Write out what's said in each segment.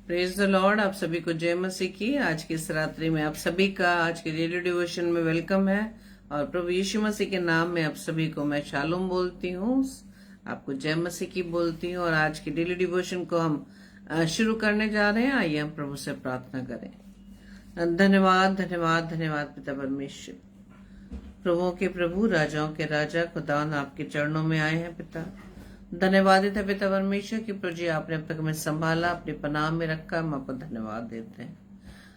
Praise the Lord. आप सभी को जय मसीह की। आज की इस रात्रि में आप सभी का आज के डेली डिवोशन में वेलकम है और प्रभु यीशु मसीह के नाम में आप सभी को मैं शालोम बोलती हूँ, आपको जय मसीह की बोलती हूँ। और आज की डेली डिवोशन को हम शुरू करने जा रहे हैं। आइए हम प्रभु से प्रार्थना करें। धन्यवाद धन्यवाद धन्यवाद पिता परमेश्वर, प्रभुओं के प्रभु, राजाओं के राजा खुदावन आपके चरणों में आए हैं पिता। धन्यवादित है पिता परमेश्वर की प्रभु जी आपने अब तक हमें संभाला, अपने पनाह में रखा। हम आपको धन्यवाद देते हैं।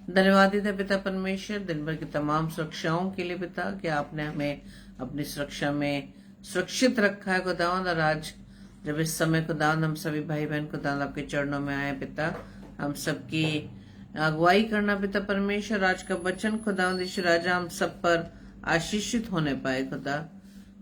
धन्यवादित है पिता परमेश्वर दिन भर की तमाम सुरक्षाओं के लिए पिता, कि आपने हमें अपनी सुरक्षा में सुरक्षित रखा है खुदावंद। और आज जब इस समय खुदावंद हम सभी भाई बहन खुदावंद आपके चरणों में आए पिता, हम सबकी अगुवाई करना पिता परमेश्वर। आज का वचन खुदावंद यीशु राजा हम सब पर आशीषित होने पाए खुदा।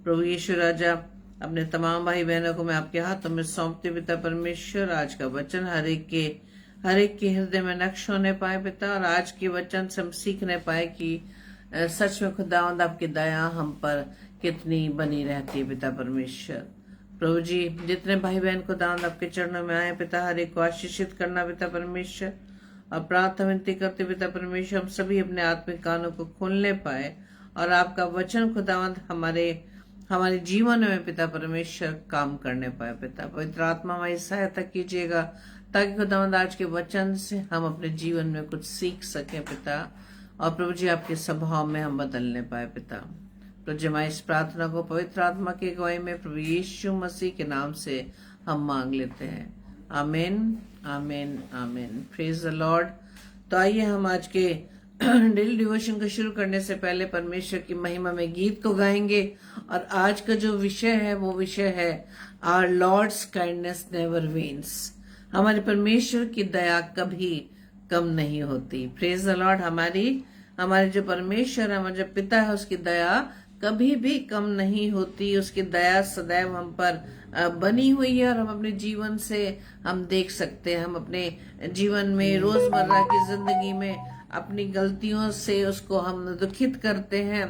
प्रभु यीशु राजा अपने तमाम भाई बहनों को मैं आपके हाथों में सौंपती पिता परमेश्वर। आज का वचन हर एक के हृदय में नक्श होने पाए पिता, और आज के वचन से हम सीखने पाए कि सच में खुदावंद आपकी दया हम पर कितनी बनी रहती है पिता परमेश्वर। प्रभु जी जितने भाई बहन खुदावंद आपके चरणों में आए पिता, हर एक को आशीषित करना पिता परमेश्वर। और प्रार्थना विनती करते पिता परमेश्वर हम सभी अपने आत्मिक कानों को खोलने पाए और आपका वचन खुदावंद हमारे जीवन में पिता परमेश्वर काम करने पाए पिता। पवित्र आत्मा हमारी सहायता कीजिएगा ताकि खुदावंद आज के वचन से हम अपने जीवन में कुछ सीख सके पिता, और प्रभु जी आपके स्वभाव में हम बदलने पाए पिता। प्रभु जी हमारी इस प्रार्थना को पवित्र आत्मा की अगुवाई में प्रभु यीशु मसीह के नाम से हम मांग लेते हैं। आमीन आमीन आमीन। Praise the Lord. तो आइए हम आज के डेली डिवोशन को शुरू करने से पहले परमेश्वर की महिमा में गीत को गाएंगे। और आज का जो विषय है वो विषय है our lord's kindness never wanes. हमारे परमेश्वर की दया कभी कम नहीं होती। Praise the lord. हमारे जो परमेश्वर है, हमारे जो पिता है, उसकी दया कभी भी कम नहीं होती। उसकी दया सदैव हम पर बनी हुई है और हम अपने जीवन से हम देख सकते हैं। हम अपने जीवन में रोजमर्रा की जिंदगी में अपनी गलतियों से उसको हम दुखित करते हैं।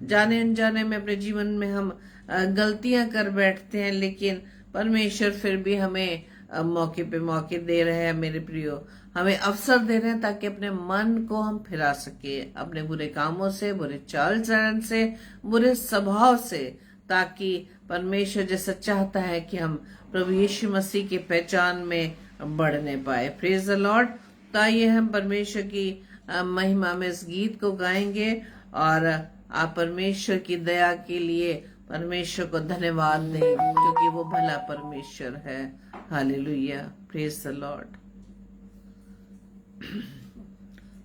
जाने अनजाने में अपने जीवन में हम गलतियां कर बैठते हैं, लेकिन परमेश्वर फिर भी हमें मौके पे मौके दे रहे हैं मेरे प्रियो, हमें अवसर दे रहे हैं ताकि अपने मन को हम फिरा सके अपने बुरे कामों से, बुरे चाल चलन से, बुरे स्वभाव से, ताकि परमेश्वर जैसा चाहता है कि हम प्रभु यीशु मसीह की पहचान में बढ़ने पाए। Praise the Lord. तो आइए हम परमेश्वर की महिमा में इस गीत को गाएंगे और आप परमेश्वर की दया के लिए परमेश्वर को धन्यवाद दें, क्योंकि वो भला परमेश्वर है। हालेलुया। Praise the Lord.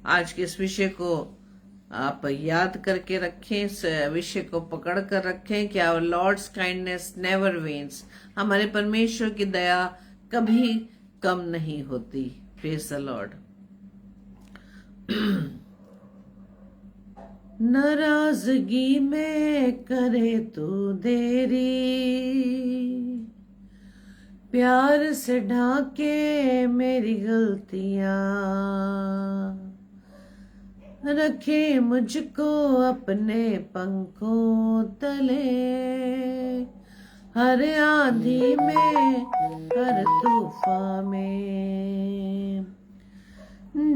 आज के इस विषय को आप याद करके रखें, इस विषय को पकड़ कर रखें कि our lord's kindness never wanes. हमारे परमेश्वर की दया कभी कम नहीं होती। Praise the lord. नाराजगी में करे तू देरी, प्यार से ढाके मेरी गलतियां, रखे मुझको अपने पंखों तले, हर आंधी में हर तूफान में।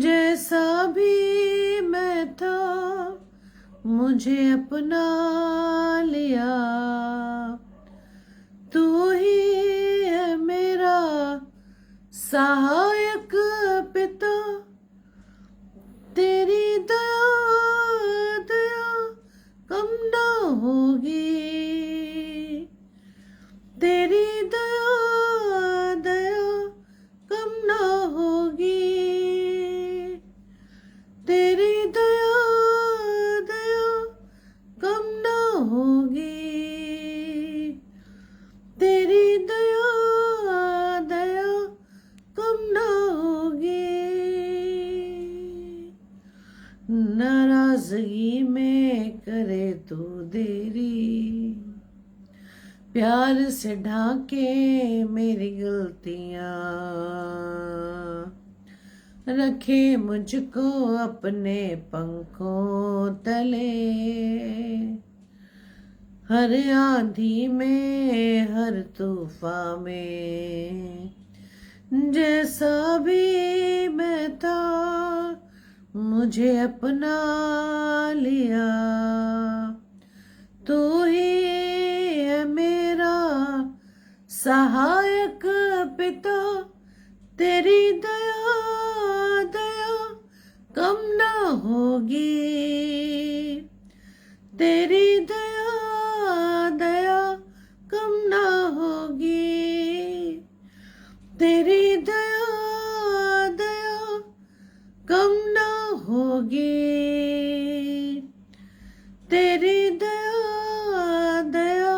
जैसा भी मैं था मुझे अपना लिया, तू ही है मेरा सहायक पिता। तेरी दया दया कम ना होगी, तेरी दया दया कम ना होगी, तेरी दया दया कम ना होगी, तेरी दया दया कम ना होगी। नाराजगी में करे तू देरी, प्यार से ढाके मेरी गलतियां, रखे मुझको अपने पंखों तले, हर आंधी में हर तूफान में। जैसा भी मैं मुझे अपना लिया, तू ही है मेरा सहायक पिता, तेरी दया दया कम ना होगी, तेरी दया दया कम ना होगी, तेरी दया दया कम ना होगी, तेरी दया दया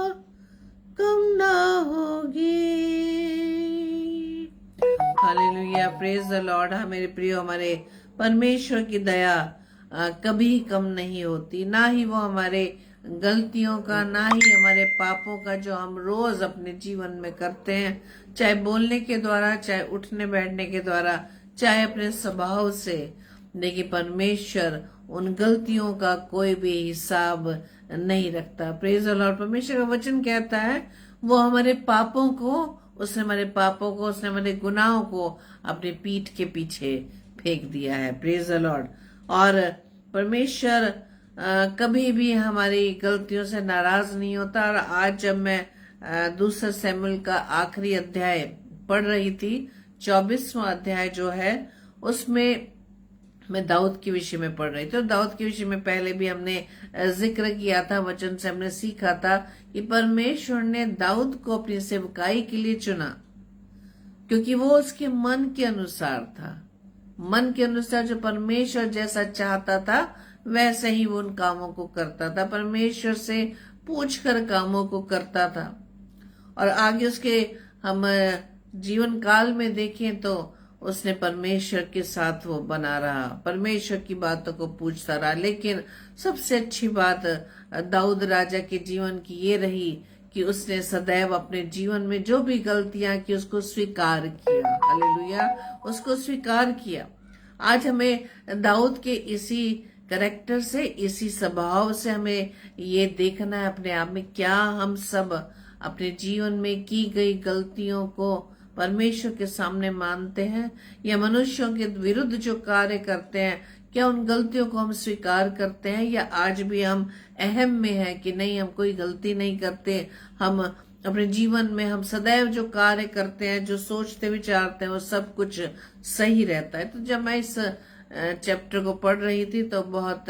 कम ना होगी। Hallelujah, praise the Lord. हाँ मेरे प्रियो, हमारे परमेश्वर की दया कभी कम नहीं होती, ना ही वो हमारे गलतियों का, ना ही हमारे पापों का जो हम रोज अपने जीवन में करते हैं, चाहे बोलने के द्वारा, चाहे उठने बैठने के द्वारा, चाहे अपने स्वभाव से। देखिए परमेश्वर उन गलतियों का कोई भी हिसाब नहीं रखता। Praise the Lord. परमेश्वर का वचन कहता है वो हमारे पापों को, उसने हमारे गुनाहों को अपनी पीठ के पीछे फेंक दिया है। Praise the Lord. और परमेश्वर कभी भी हमारी गलतियों से नाराज नहीं होता। और आज जब मैं दूसरा शमूएल का आखिरी अध्याय पढ़ रही थी, 24वां अध्याय जो है, उसमें मैं दाऊद के विषय में पढ़ रही थी। और दाऊद के विषय में पहले भी हमने जिक्र किया था, वचन से हमने सीखा था कि परमेश्वर ने दाऊद को अपनी सेवकाई के लिए चुना, क्योंकि वो उसके मन के अनुसार था। मन के अनुसार जो परमेश्वर जैसा चाहता था वैसे ही वो उन कामों को करता था, परमेश्वर से पूछकर कामों को करता था। और आगे उसके हम जीवन काल में देखें तो उसने परमेश्वर के साथ वो बना रहा, परमेश्वर की बातों को पूछता रहा। लेकिन सबसे अच्छी बात दाऊद राजा के जीवन की ये रही कि उसने सदैव अपने जीवन में जो भी गलतियां की उसको स्वीकार किया। हालेलुया, उसको स्वीकार किया। आज हमें दाऊद के इसी कैरेक्टर से, इसी स्वभाव से हमें ये देखना है अपने आप में, क्या हम सब अपने जीवन में की गई गलतियों को परमेश्वर के सामने मानते हैं, या मनुष्यों के विरुद्ध जो कार्य करते हैं क्या उन गलतियों को हम स्वीकार करते हैं, या आज भी हम अहम में है कि नहीं हम कोई गलती नहीं करते। हम अपने जीवन में हम सदैव जो कार्य करते हैं, जो सोचते विचारते हैं, वो सब कुछ सही रहता है। तो जब मैं इस चैप्टर को पढ़ रही थी तो बहुत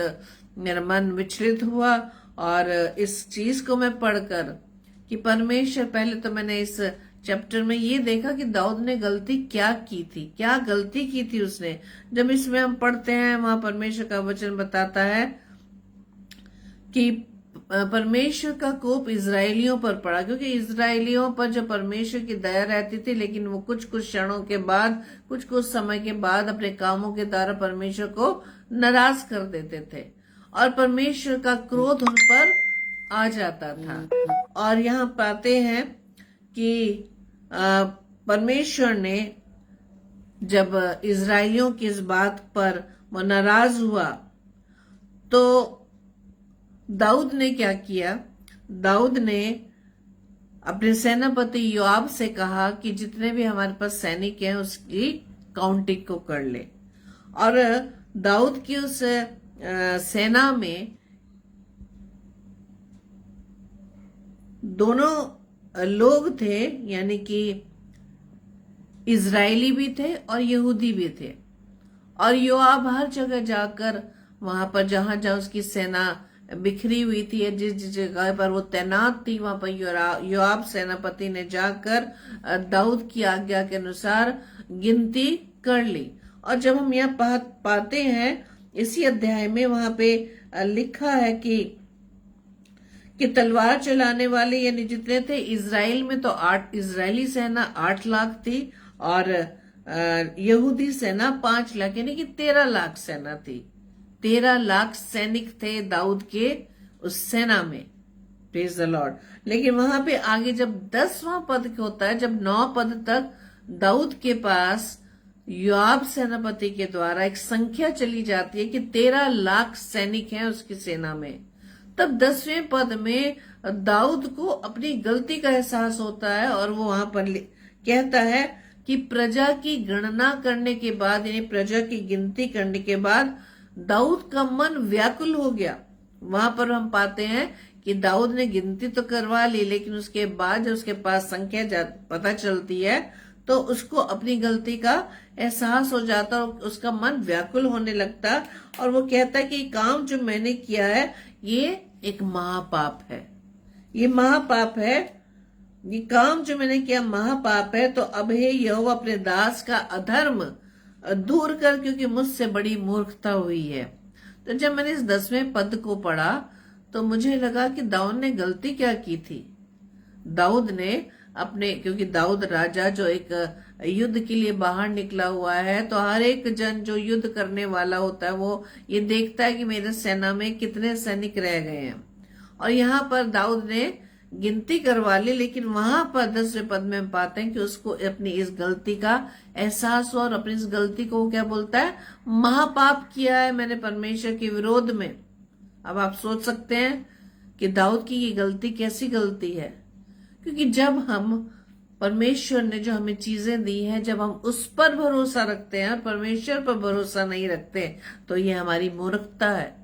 मेरा मन विचलित हुआ। और इस चीज को मैं पढ़कर कि परमेश्वर, पहले तो मैंने इस चैप्टर में ये देखा कि दाऊद ने गलती क्या की थी, क्या गलती की थी उसने। जब इसमें हम पढ़ते हैं, वहां परमेश्वर का वचन बताता है कि परमेश्वर का कोप इजरायलियों पर पड़ा, क्योंकि इजरायलियों पर जो परमेश्वर की दया रहती थी, लेकिन वो कुछ क्षणों के बाद, कुछ समय के बाद अपने कामों के द्वारा परमेश्वर को नाराज कर देते थे और परमेश्वर का क्रोध उन पर आ जाता था। और यहाँ पाते हैं कि परमेश्वर ने जब इजरायलियों की इस बात पर वो नाराज हुआ तो दाऊद ने क्या किया। दाऊद ने अपने सेनापति योआब से कहा कि जितने भी हमारे पास सैनिक हैं उसकी काउंटिंग को कर ले। और दाऊद की उस सेना में दोनों लोग थे, यानी कि इजरायली भी थे और यहूदी भी थे। और योआब हर जगह जाकर वहां पर जहां जहां उसकी सेना बिखरी हुई थी, जिस जिस जगह पर वो तैनात थी, वहां पर योआब सेनापति ने जाकर दाऊद की आज्ञा के अनुसार गिनती कर ली। और जब हम यहाँ पाते हैं इसी अध्याय में, वहां पे लिखा है कि तलवार चलाने वाले यानी जितने थे इजराइल में, तो 8 इजरायली सेना 8 लाख थी और यहूदी सेना 5 लाख, यानी कि 13 लाख सेना थी। 13 लाख सैनिक थे दाऊद के उस सेना में। Praise the Lord. लेकिन वहां पे आगे जब 10वां पद होता है, जब 9 पद तक दाऊद के पास योआब सेनापति के द्वारा एक संख्या चली जाती है कि 13 लाख सैनिक हैं उसकी सेना में, तब 10वें पद में दाऊद को अपनी गलती का एहसास होता है और वो वहां पर कहता है कि प्रजा की गणना करने के बाद, यानी प्रजा की गिनती करने के बाद दाऊद का मन व्याकुल हो गया। वहां पर हम पाते हैं कि दाऊद ने गिनती तो करवा ली, लेकिन उसके बाद जब उसके पास संख्या पता चलती है तो उसको अपनी गलती का एहसास हो जाता और उसका मन व्याकुल होने लगता और वो कहता है कि काम जो मैंने किया है ये एक महापाप है, ये महापाप है, ये काम जो मैंने किया महापाप है। तो अब हे यहोवा अपने दास का अधर्म दूर कर, क्योंकि मुझसे बड़ी मूर्खता हुई है। तो जब मैंने इस 10वें पद को पढ़ा तो मुझे लगा कि दाऊद ने गलती क्या की थी। दाऊद ने अपने, क्योंकि दाऊद राजा जो एक युद्ध के लिए बाहर निकला हुआ है, तो हर एक जन जो युद्ध करने वाला होता है वो ये देखता है कि मेरे सेना में कितने सैनिक रह गए हैं। और यहाँ पर दाऊद ने गिनती करवा ली, लेकिन वहां पर 10वें पद में हम पाते हैं कि उसको अपनी इस गलती का एहसास हुआ और अपनी इस गलती को वो क्या बोलता है, महापाप किया है मैंने परमेश्वर के विरोध में। अब आप सोच सकते हैं कि दाऊद की ये गलती कैसी गलती है, क्योंकि जब हम परमेश्वर ने जो हमें चीजें दी हैं, जब हम उस पर भरोसा रखते हैं और परमेश्वर पर भरोसा नहीं रखते तो ये हमारी मूर्खता है।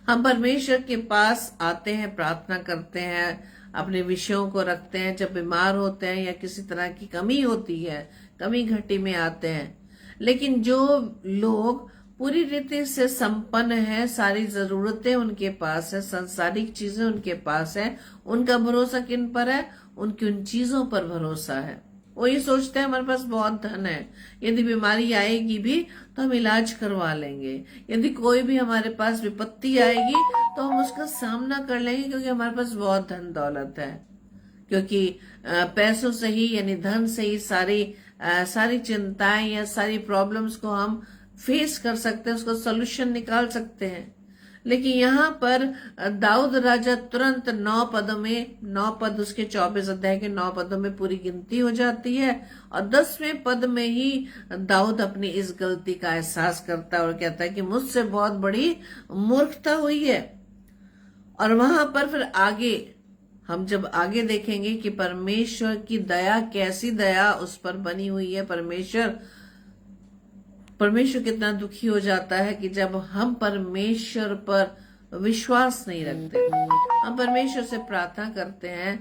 हम परमेश्वर के पास आते हैं, प्रार्थना करते हैं, अपने विषयों को रखते हैं, जब बीमार होते हैं या किसी तरह की कमी होती है, कमी घटी में आते हैं। लेकिन जो लोग पूरी रीति से संपन्न है, सारी जरूरतें उनके पास है, सांसारिक चीजें उनके पास है, उनका भरोसा किन पर है, उनकी उन चीजों पर भरोसा है। वो ये सोचते हैं हमारे पास बहुत धन है, यदि बीमारी आएगी भी तो हम इलाज करवा लेंगे, यदि कोई भी हमारे पास विपत्ति आएगी तो हम उसका सामना कर लेंगे, क्योंकि हमारे पास बहुत धन दौलत है। क्योंकि पैसों से ही, यानी धन से ही सारी चिंताएं या सारी प्रॉब्लम्स को हम फेस कर सकते हैं, उसको सोल्यूशन निकाल सकते हैं। लेकिन यहाँ पर दाऊद राजा तुरंत 9 पदों में, 9 पद उसके 24 अध्याय के 9 पदों में पूरी गिनती हो जाती है और 10वें पद में ही दाऊद अपनी इस गलती का एहसास करता है और कहता है कि मुझसे बहुत बड़ी मूर्खता हुई है। और वहां पर फिर आगे हम जब आगे देखेंगे कि परमेश्वर की दया, कैसी दया उस पर बनी हुई है। परमेश्वर कितना दुखी हो जाता है कि जब हम परमेश्वर पर विश्वास नहीं रखते, हम परमेश्वर से प्रार्थना करते हैं,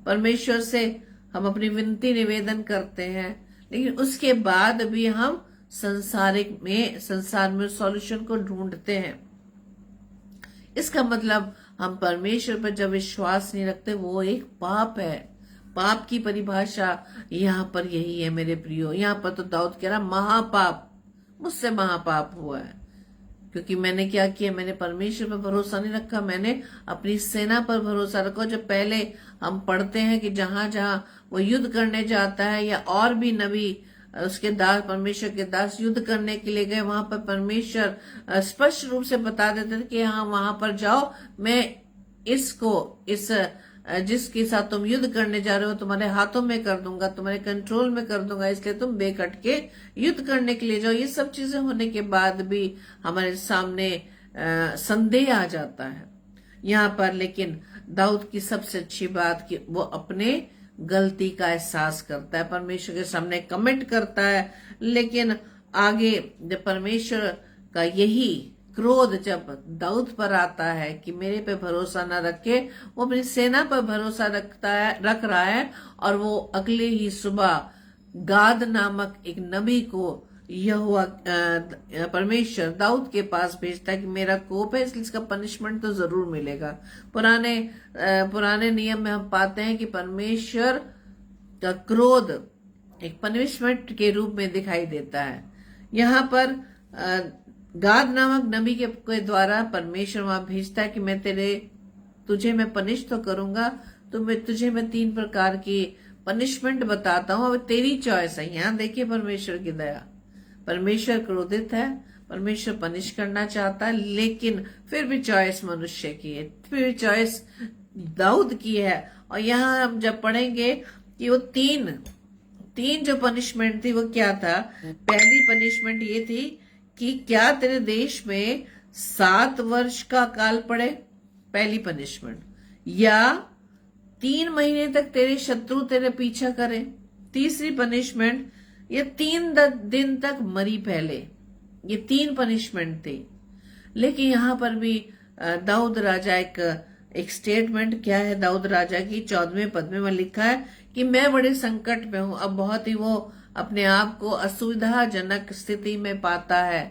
परमेश्वर से हम अपनी विनती निवेदन करते हैं, लेकिन उसके बाद भी हम संसार में सॉल्यूशन को ढूंढते हैं। इसका मतलब हम परमेश्वर पर जब विश्वास नहीं रखते, वो एक पाप है। पाप की परिभाषा यहाँ पर यही है मेरे प्रियो। यहाँ पर तो दाऊद कह रहा महापाप, मुझसे महापाप हुआ है, क्योंकि मैंने क्या किया, मैंने परमेश्वर पर भरोसा नहीं रखा, मैंने अपनी सेना पर भरोसा रखा। जब पहले हम पढ़ते हैं कि जहां जहां वो युद्ध करने जाता है या और भी नबी उसके दास, परमेश्वर के दास युद्ध करने के लिए गए, वहां पर परमेश्वर स्पष्ट रूप से बता देते थे कि हाँ वहां पर जाओ, मैं जिसके साथ तुम युद्ध करने जा रहे हो तुम्हारे हाथों में कर दूंगा, तुम्हारे कंट्रोल में कर दूंगा, इसलिए तुम बेकट के युद्ध करने के लिए जाओ। ये सब चीजें होने के बाद भी हमारे सामने संदेह आ जाता है यहाँ पर। लेकिन दाऊद की सबसे अच्छी बात कि वो अपने गलती का एहसास करता है, परमेश्वर के सामने कमिट करता है। लेकिन आगे जब परमेश्वर का यही क्रोध जब दाऊद पर आता है कि मेरे पे भरोसा न रखे, वो अपनी सेना पर भरोसा रख रहा है और वो अगले ही सुबह गाद नामक एक नबी को यहोवा परमेश्वर दाऊद के पास भेजता है कि मेरा कोप है, इसलिए इसका पनिशमेंट तो जरूर मिलेगा। पुराने नियम में हम पाते हैं कि परमेश्वर का क्रोध एक पनिशमेंट के रूप में दिखाई देता है। यहाँ पर गाद नामक नबी के द्वारा परमेश्वर वहां भेजता है कि तुझे मैं पनिश तो करूंगा, तो तुझे मैं 3 प्रकार की पनिशमेंट बताता हूं, अब तेरी चॉइस है। यहाँ देखिए परमेश्वर की दया, परमेश्वर क्रोधित है, परमेश्वर पनिश करना चाहता है, लेकिन फिर भी चॉइस मनुष्य की है, फिर भी चॉइस दाऊद की है। और यहाँ हम जब पढ़ेंगे कि वो तीन जो पनिशमेंट थी वो क्या था। पहली पनिशमेंट ये थी कि क्या तेरे देश में 7 वर्ष का अकाल पड़े, पहली पनिशमेंट, या 3 महीने तक तेरे शत्रु तेरे पीछा करें। तीसरी पनिशमेंट, ये 3 दिन तक मरी फैले, ये 3 पनिशमेंट थी। लेकिन यहाँ पर भी दाऊद राजा एक स्टेटमेंट क्या है दाऊद राजा की 14वें पद में लिखा है कि मैं बड़े संकट में हूं। अब बहुत ही वो अपने आप को असुविधाजनक स्थिति में पाता है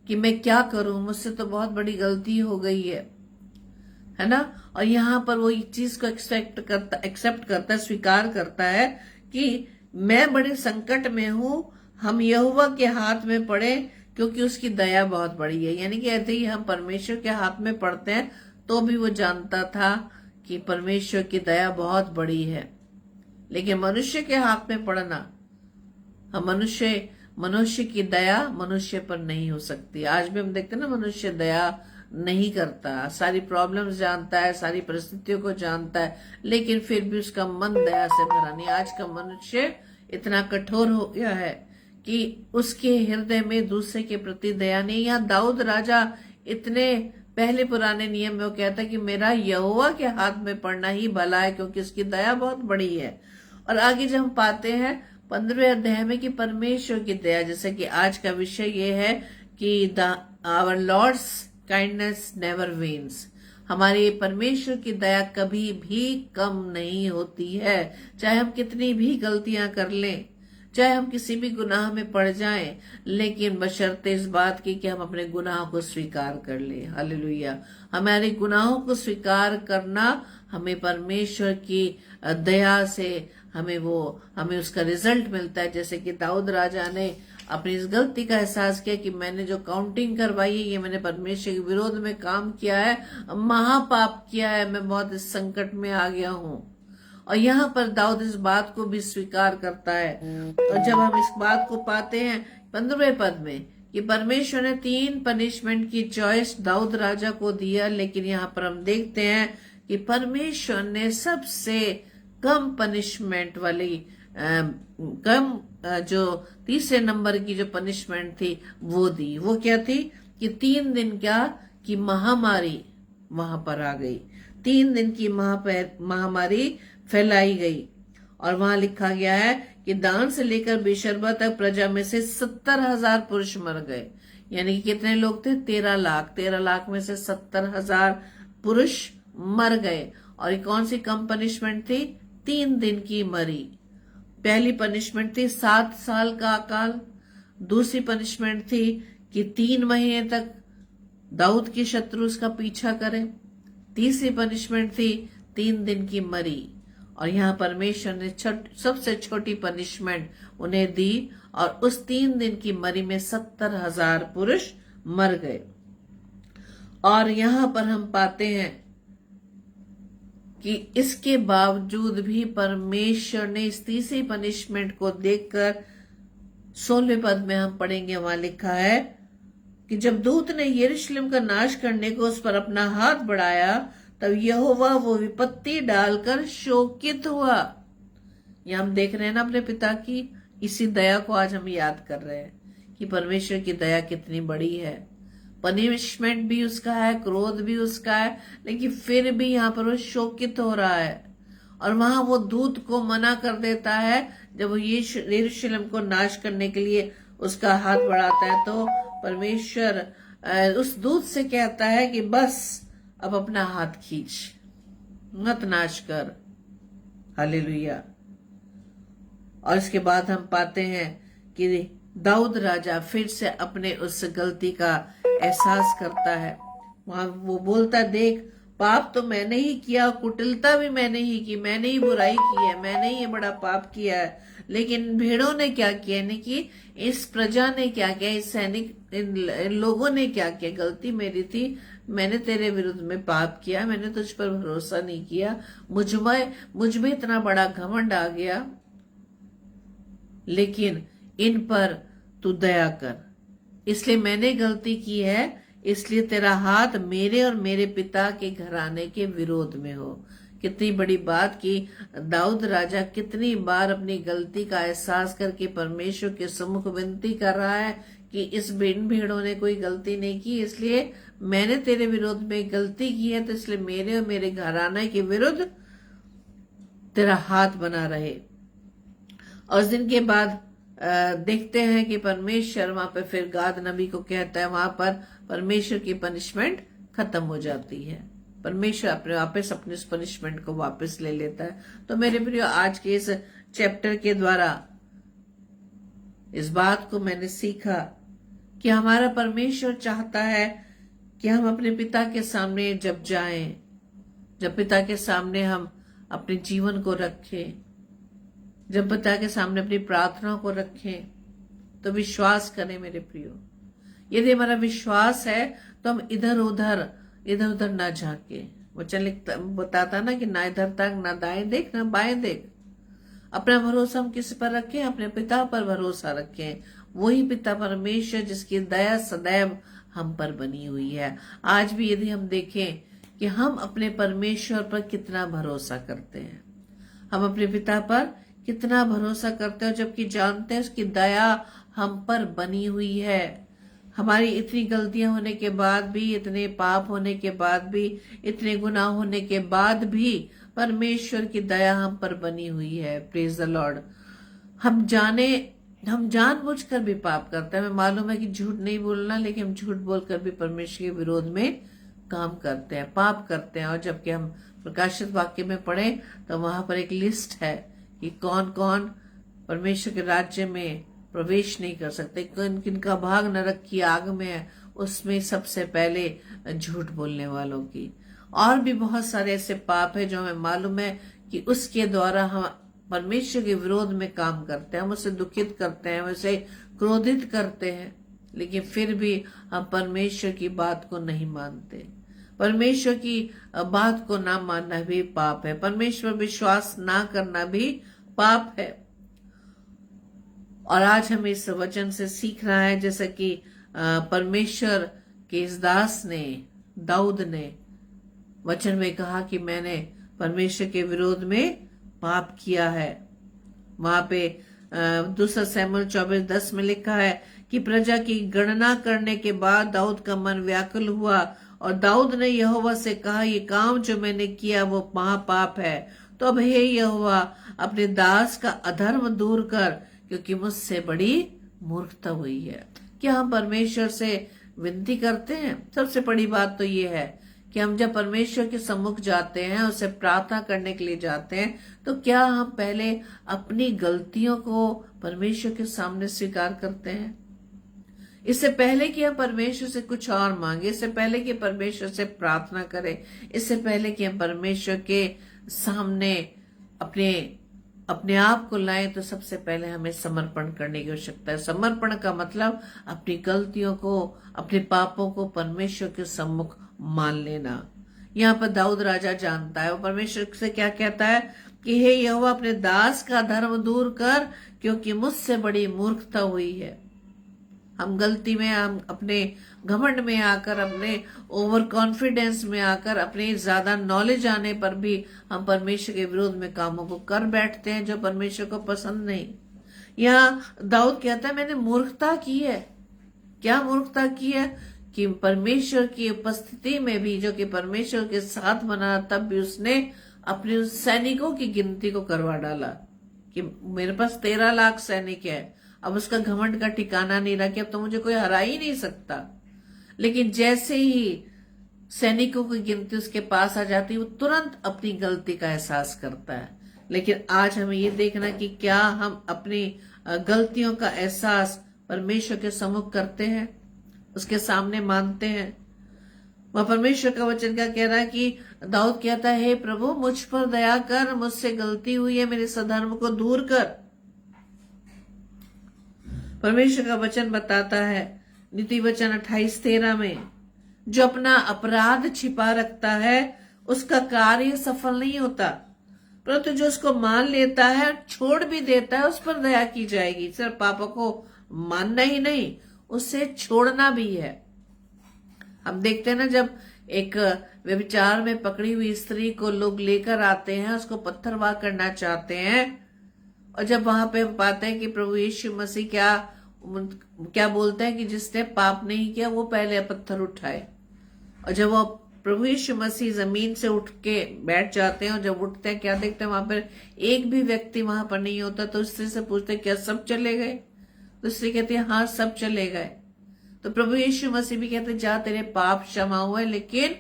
कि मैं क्या करूं, मुझसे तो बहुत बड़ी गलती हो गई है ना। और यहाँ पर वो इस चीज को एक्सेप्ट करता है, स्वीकार करता है कि मैं बड़े संकट में हूं, हम यहोवा के हाथ में पड़े क्योंकि उसकी दया बहुत बड़ी है। यानी कि ऐसे ही हम परमेश्वर के हाथ में पड़ते हैं तो भी वो जानता था कि परमेश्वर की दया बहुत बड़ी है। लेकिन मनुष्य के हाथ में पड़ना, हम मनुष्य की दया मनुष्य पर नहीं हो सकती। आज भी हम देखते हैं ना, मनुष्य दया नहीं करता, सारी प्रॉब्लम्स जानता है, सारी परिस्थितियों को जानता है, लेकिन फिर भी उसका मन दया से भरा नहीं। आज का मनुष्य इतना कठोर हो गया है कि उसके हृदय में दूसरे के प्रति दया नहीं। यहाँ दाऊद राजा इतने पहले पुराने नियम में वो कहता है कि मेरा यहोवा के हाथ में पड़ना ही भला है क्योंकि उसकी दया बहुत बड़ी है। और आगे जब हम पाते हैं 15वें अध्याय में कि परमेश्वर की दया, जैसे कि आज का विषय ये है कि our lord's kindness never wanes, हमारे परमेश्वर की दया कभी भी कम नहीं होती है। चाहे हम कितनी भी गलतियां कर लें, चाहे हम किसी भी गुनाह में पड़ जाएं, लेकिन बशर्ते इस बात की कि हम अपने गुनाह को स्वीकार कर लें। हालेलुया। हमारे गुनाहों को स्वीकार करना हमें परमेश्वर की दया से हमें उसका रिजल्ट मिलता है। जैसे कि दाऊद राजा ने अपनी इस गलती का एहसास किया कि मैंने जो काउंटिंग करवाई है, ये मैंने परमेश्वर के विरोध में काम किया है, महापाप किया है, मैं बहुत इस संकट में आ गया हूं। और यहाँ पर दाऊद इस बात को भी स्वीकार करता है। और जब हम इस बात को पाते हैं 15वें पद में कि परमेश्वर ने 3 पनिशमेंट की चॉइस दाऊद राजा को दिया, लेकिन यहाँ पर हम देखते हैं कि परमेश्वर ने सबसे कम पनिशमेंट वाली जो 3 नंबर की जो पनिशमेंट थी वो दी। वो क्या थी कि 3 दिन क्या कि महामारी वहां पर आ गई, 3 दिन की महामारी फैलाई गई। और वहां लिखा गया है कि दान से लेकर बेशर्बा तक प्रजा में से 70,000 पुरुष मर गए। यानी कि कितने लोग थे? 13 लाख। 13 लाख में से 70,000 पुरुष मर गए। और ये कौन सी कम पनिशमेंट थी? 3 दिन की मरी। पहली पनिशमेंट थी 7 साल का अकाल। दूसरी पनिशमेंट थी कि 3 महीने तक दाऊद की शत्रु उसका पीछा करे। तीसरी पनिशमेंट थी 3 दिन की मरी। और यहाँ परमेश्वर ने सबसे छोटी पनिशमेंट उन्हें दी और उस 3 दिन की मरी में 70,000 पुरुष मर गए। और यहाँ पर हम पाते हैं कि इसके बावजूद भी परमेश्वर ने इस तीसरी पनिशमेंट को देखकर 16वें पद में हम पढ़ेंगे, वहां लिखा है कि जब दूत ने यरूशलेम का नाश करने को उस पर अपना हाथ बढ़ाया तब यहोवा वो विपत्ति डालकर शोकित हुआ। यह हम देख रहे हैं ना अपने पिता की इसी दया को आज हम याद कर रहे हैं कि परमेश्वर की दया कितनी बड़ी है। पनिशमेंट भी उसका है, क्रोध भी उसका है, लेकिन फिर भी यहाँ पर वो शोकित हो रहा है। और वहां वो दूत को मना कर देता है। जब वो यरूशलेम को नाश करने के लिए उसका हाथ बढ़ाता है तो परमेश्वर उस दूत से कहता है कि बस अब अपना हाथ खींच, मत नाश कर। हालेलुया। और इसके बाद हम पाते हैं कि दाऊद राजा फिर से अपने उस गलती का एहसास करता है। वहां वो बोलता है, देख पाप तो मैंने ही किया, कुटिलता भी मैंने ही की, मैंने ही बुराई की है, मैंने ही ये बड़ा पाप किया है। लेकिन भेड़ों ने क्या किया, यानी कि इस प्रजा ने क्या किया, इस सैनिक इन लोगों ने क्या किया, गलती मेरी थी, मैंने तेरे विरुद्ध में पाप किया, मैंने तुझ पर भरोसा नहीं किया, मुझ में इतना बड़ा घमंड आ गया। लेकिन इन पर तू दया कर, इसलिए मैंने गलती की है, इसलिए तेरा हाथ मेरे और मेरे पिता के घराने के विरोध में हो। कितनी बड़ी बात कि दाऊद राजा कितनी बार अपनी गलती का एहसास करके परमेश्वर के सम्मुख विनती कर रहा है कि इस भेड़ों ने कोई गलती नहीं की, इसलिए मैंने तेरे विरोध में गलती की है, तो इसलिए मेरे और मेरे घराने के विरुद्ध तेरा हाथ बना रहे। और उस दिन के बाद देखते हैं कि परमेश्वर वहां पे फिर गाद नबी को कहता है, वहां पर परमेश्वर की पनिशमेंट खत्म हो जाती है। परमेश्वर अपने वापस अपने उस पनिशमेंट को वापस ले लेता है। तो मेरे प्रिय, आज के इस चैप्टर के द्वारा इस बात को मैंने सीखा कि हमारा परमेश्वर चाहता है कि हम अपने पिता के सामने जब जाएं, जब पिता के सामने हम अपने जीवन को रखें, जब पिता के सामने अपनी प्रार्थना को रखें, तो विश्वास करें मेरे प्रियो। यदि हमारा विश्वास है तो हम इधर उधर ना झांके। वचन बताता ना कि ना इधर तक ना दाएं देख ना बाएं देख। अपना भरोसा हम किस पर रखें? अपने पिता पर भरोसा रखें। वही पिता परमेश्वर जिसकी दया सदैव हम पर बनी हुई है। आज भी यदि हम देखें कि हम अपने परमेश्वर पर कितना भरोसा करते हैं, हम अपने पिता पर कितना भरोसा करते हैं, जबकि जानते हैं उसकी दया हम पर बनी हुई है। हमारी इतनी गलतियां होने के बाद भी, इतने पाप होने के बाद भी, इतने गुनाह होने के बाद भी परमेश्वर की दया हम पर बनी हुई है। Praise the Lord. हम जानबूझकर भी पाप करते हैं। हमें मालूम है कि झूठ नहीं बोलना, लेकिन हम झूठ बोलकर भी परमेश्वर के विरोध में काम करते हैं, पाप करते हैं। और जबकि हम प्रकाशित वाक्य में पढ़ें तो वहां पर एक लिस्ट है कि कौन कौन परमेश्वर के राज्य में प्रवेश नहीं कर सकते, किनका भाग नरक की आग में है। उसमें सबसे पहले झूठ बोलने वालों की। और भी बहुत सारे ऐसे पाप है जो हमें मालूम है कि उसके द्वारा हम परमेश्वर के विरोध में काम करते हैं, हम उसे दुखित करते हैं, हम उसे क्रोधित करते हैं, लेकिन फिर भी हम परमेश्वर की बात को नहीं मानते। परमेश्वर की बात को ना मानना भी पाप है। परमेश्वर विश्वास ना करना भी पाप है। और आज हमें इस वचन से सीखना है, जैसे कि परमेश्वर के इस दास ने, दाऊद ने वचन में कहा कि मैंने परमेश्वर के विरोध में पाप किया है। वहां पे 2 शमूएल 24:10 में लिखा है कि प्रजा की गणना करने के बाद दाऊद का मन व्याकुल हुआ और दाऊद ने यहोवा से कहा, ये काम जो मैंने किया वो महापाप है। तो अब हे यहोवा, अपने दास का अधर्म दूर कर, क्योंकि मुझसे बड़ी मूर्खता हुई है। क्या हम परमेश्वर से विनती करते हैं? सबसे बड़ी बात तो ये है कि हम जब परमेश्वर के सम्मुख जाते हैं, उसे प्रार्थना करने के लिए जाते हैं, तो क्या हम पहले अपनी गलतियों को परमेश्वर के सामने स्वीकार करते हैं? इससे पहले कि हम परमेश्वर से कुछ और मांगे, इससे पहले कि परमेश्वर से प्रार्थना करें, इससे पहले कि हम परमेश्वर के सामने अपने आप को लाएं, तो सबसे पहले हमें समर्पण करने की आवश्यकता है। समर्पण का मतलब अपनी गलतियों को, अपने पापों को परमेश्वर के सम्मुख मान लेना। यहाँ पर दाऊद राजा जानता है, वो परमेश्वर से क्या कहता है कि हे यहोवा, अपने दास का धर्म दूर कर, क्योंकि मुझसे बड़ी मूर्खता हुई है। हम गलती में, हम अपने घमंड में आकर, अपने ओवर कॉन्फिडेंस में आकर, अपने ज्यादा नॉलेज आने पर भी हम परमेश्वर के विरोध में कामों को कर बैठते हैं जो परमेश्वर को पसंद नहीं। यहाँ दाऊद कहता है मैंने मूर्खता की है। क्या मूर्खता की है? कि परमेश्वर की उपस्थिति में भी, जो कि परमेश्वर के साथ बना, तब भी उसने अपने सैनिकों की गिनती को करवा डाला कि मेरे पास 13 लाख सैनिक है। अब उसका घमंड का ठिकाना नहीं रहा कि अब तो मुझे कोई हरा ही नहीं सकता। लेकिन जैसे ही सैनिकों की गिनती उसके पास आ जाती है, वो तुरंत अपनी गलती का एहसास करता है। लेकिन आज हमें ये देखना कि क्या हम अपनी गलतियों का एहसास परमेश्वर के सम्मुख करते हैं, उसके सामने मानते हैं। वह परमेश्वर का वचन क्या कह रहा है कि दाऊद कहता है, हे प्रभु, मुझ पर दया कर, मुझसे गलती हुई है, मेरे सधर्म को दूर कर। परमेश्वर का वचन बताता है नीति वचन 28:13 में, जो अपना अपराध छिपा रखता है उसका कार्य सफल नहीं होता, परंतु जो उसको मान लेता है, छोड़ भी देता है, उस पर दया की जाएगी। सिर्फ पापों को मानना ही नहीं, उससे छोड़ना भी है। हम देखते हैं ना, जब एक व्यभिचार में पकड़ी हुई स्त्री को लोग लेकर आते हैं, उसको पत्थरवाह करना चाहते हैं, और जब वहां पे हम पाते हैं कि प्रभु यीशु मसीह क्या बोलते हैं कि जिसने पाप नहीं किया वो पहले पत्थर उठाए। और जब वो प्रभु यीशु मसीह जमीन से उठ के बैठ जाते हैं, और जब उठते हैं क्या देखते हैं, वहां पर एक भी व्यक्ति वहां पर नहीं होता। तो स्त्री से पूछते हैं क्या सब चले गए? तो स्त्री कहती है हाँ सब चले गए। तो प्रभु यीशु मसीह भी कहते जा तेरे पाप क्षमा हुए, लेकिन